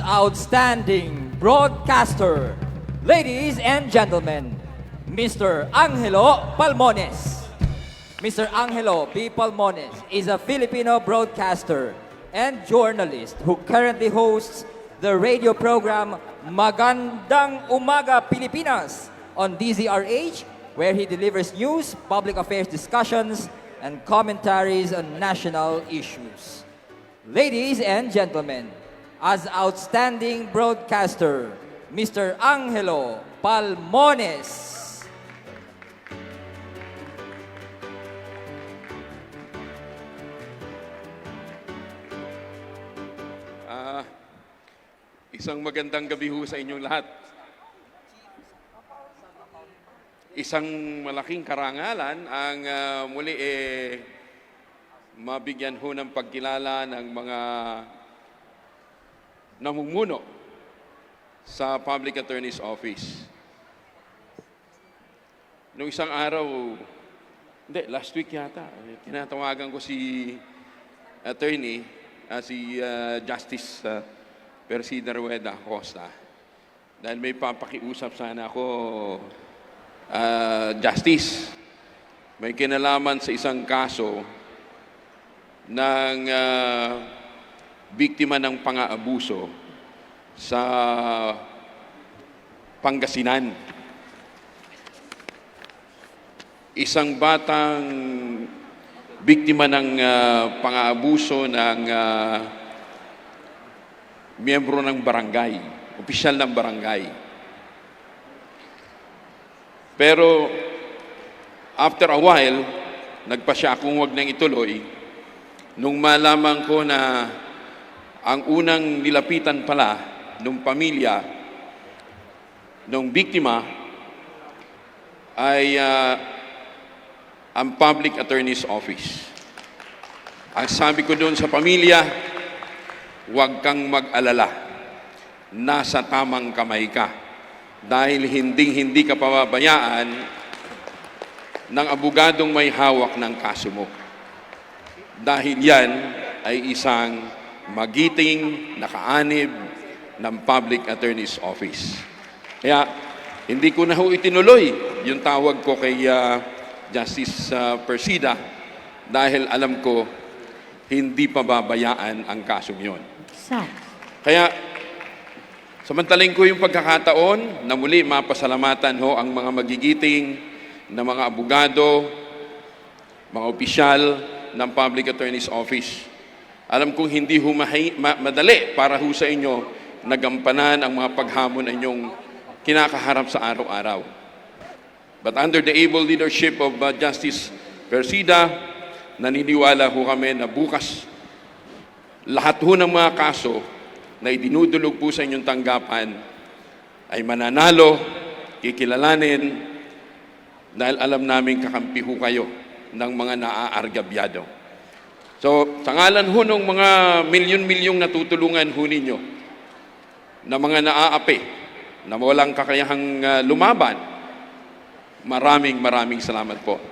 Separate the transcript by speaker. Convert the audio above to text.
Speaker 1: outstanding broadcaster, ladies and gentlemen, Mr. Angelo Palmones. Mr. Angelo B. Palmones is a Filipino broadcaster and journalist who currently hosts the radio program Magandang Umaga Pilipinas on DZRH, where he delivers news, public affairs discussions, and commentaries on national issues. Ladies and gentlemen, as outstanding broadcaster, Mr. Angelo Palmones.
Speaker 2: Isang magandang gabi ho sa inyong lahat. Isang malaking karangalan ang muli mabigyan ho ng pagkilala ng mga namumuno sa Public Attorney's Office. Noong isang araw, last week yata, tinatawagan ko si attorney, si Justice Persida Rueda Acosta. Dahil may papakiusap sana ako, Justice. May kinalaman sa isang kaso ng biktima ng pang-aabuso sa Pangasinan. Isang batang biktima ng pang-aabuso ng miyembro ng barangay, opisyal ng barangay. Pero after a while, nagpa siya akong huwag nang ituloy nung malaman ko na ang unang nilapitan pala ng pamilya ng biktima ay ang Public Attorney's Office. Ang sabi ko doon sa pamilya, huwag kang mag-alala, nasa tamang kamay ka dahil hindi ka pababayaan ng abogadong may hawak ng kaso mo. Dahil yan ay isang magiting nakaanib ng Public Attorney's Office. Kaya hindi ko na ho itinuloy yung tawag ko kay Justice Persida dahil alam ko hindi pababayaan ang kasong yon. Kaya samantaling ko yung pagkakataon na muli mapasalamatan ho ang mga magigiting na mga abogado, mga opisyal ng Public Attorney's Office. Alam kong hindi ho madali para ho sa inyo nagampanan ang mga paghamon na inyong kinakaharap sa araw-araw. But under the able leadership of Justice Persida, naniniwala ho kami na bukas lahat ho ng mga kaso na idinudulog po sa inyong tanggapan ay mananalo, kikilalanin, dahil alam namin kakampi ho kayo ng mga naaargabyado. So, sa ngalan ho ng mga milyon-milyong natutulungan ho ninyo na mga naaapi, na walang kakayahang lumaban, maraming salamat po.